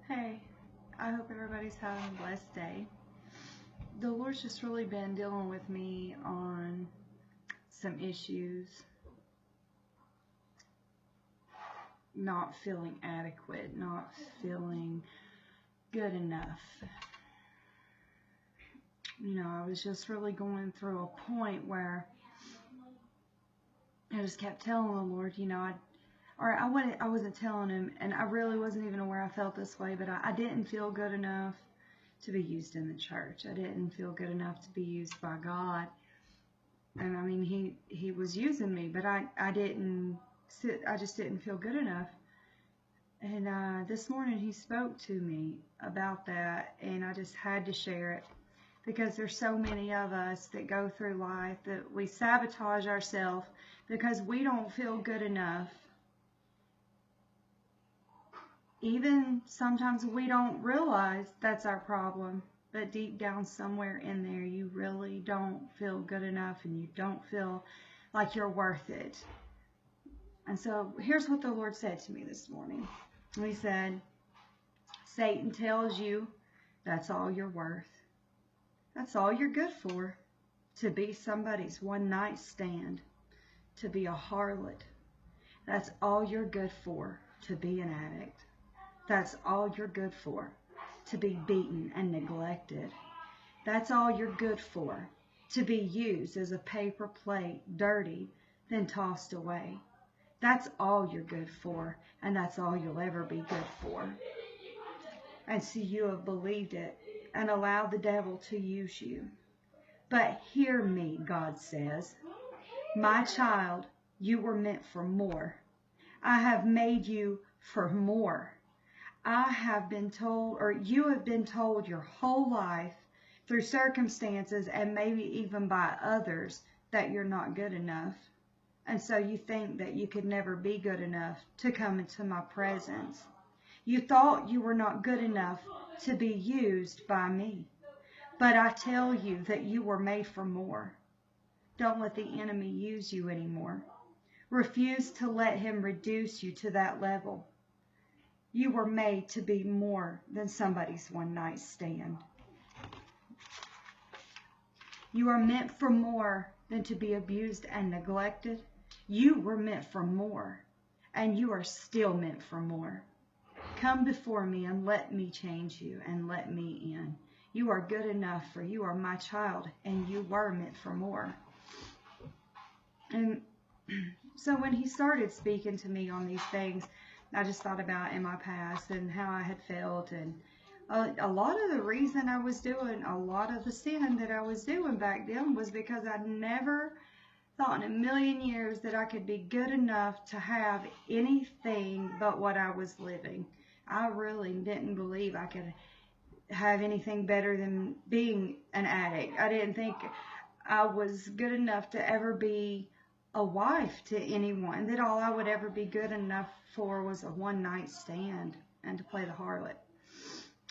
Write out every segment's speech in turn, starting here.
Hey, I hope everybody's having a blessed day. The Lord's just really been dealing with me on some issues, not feeling adequate, not feeling good enough. I was just really going through a point where I just kept telling the Lord, I wasn't telling him, and I really wasn't even aware I felt this way, but I didn't feel good enough to be used in the church. I didn't feel good enough to be used by God. And I mean, he was using me, but I just didn't feel good enough. And this morning he spoke to me about that, and I just had to share it because there's so many of us that go through life that we sabotage ourselves because we don't feel good enough. Even sometimes we don't realize that's our problem, but deep down somewhere in there you really don't feel good enough and you don't feel like you're worth it. And so here's what the Lord said to me this morning. He said, Satan tells you that's all you're worth. That's all you're good for. To be somebody's one night stand. To be a harlot. That's all you're good for. To be an addict. That's all you're good for. To be beaten and neglected. That's all you're good for. To be used as a paper plate, dirty, then tossed away. That's all you're good for, and that's all you'll ever be good for. And so you have believed it and allowed the devil to use you. But hear me, God says. My child, you were meant for more. I have made you for more. I have been told, or you have been told your whole life through circumstances and maybe even by others that you're not good enough. And so you think that you could never be good enough to come into my presence. You thought you were not good enough to be used by me. But I tell you that you were made for more. Don't let the enemy use you anymore. Refuse to let him reduce you to that level. You were made to be more than somebody's one night stand. You are meant for more than to be abused and neglected. You were meant for more, and you are still meant for more. Come before me and let me change you and let me in. You are good enough, for you are my child, and you were meant for more. And so when he started speaking to me on these things, I just thought about in my past and how I had felt, and a lot of the reason I was doing a lot of the sin that I was doing back then was because I never thought in a million years that I could be good enough to have anything but what I was living. I really didn't believe I could have anything better than being an addict. I didn't think I was good enough to ever be a wife to anyone, that all I would ever be good enough for was a one night stand and to play the harlot.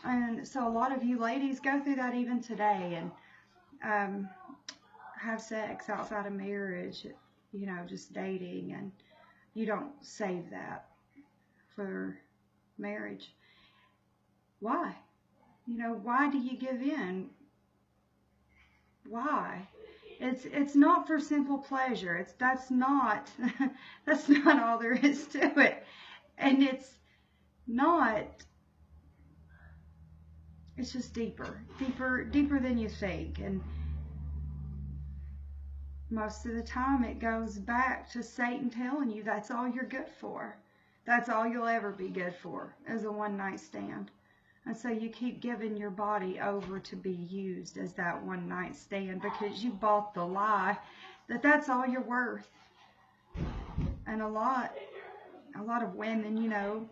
And so a lot of you ladies go through that even today, and have sex outside of marriage, just dating, and you don't save that for marriage. Why? Why do you give in? Why? It's not for simple pleasure. That's not that's not all there is to it. And it's just deeper than you think. And most of the time it goes back to Satan telling you that's all you're good for. That's all you'll ever be good for, is a one night stand. And so you keep giving your body over to be used as that one night stand because you bought the lie that that's all you're worth. And a lot of women,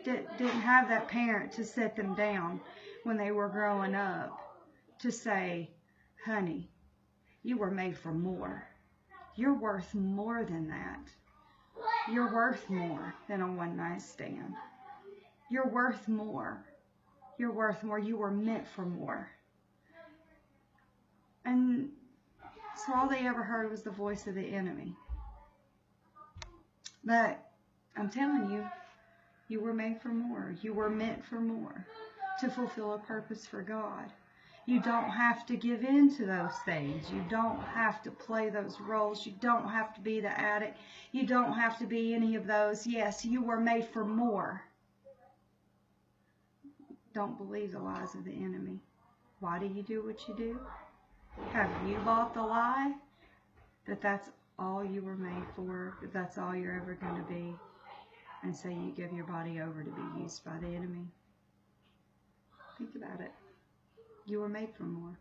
didn't have that parent to set them down when they were growing up to say, honey, you were made for more. You're worth more than that. You're worth more than a one night stand. You're worth more. You're worth more. You were meant for more. And so all they ever heard was the voice of the enemy. But I'm telling you, You were made for more. You were meant for more, to fulfill a purpose for God. You don't have to give in to those things. You don't have to play those roles. You don't have to be the addict. You don't have to be any of those. Yes, you were made for more. Don't believe the lies of the enemy. Why do you do what you do? Have you bought the lie that that's all you were made for, that that's all you're ever going to be, and so you give your body over to be used by the enemy? Think about it. You were made for more.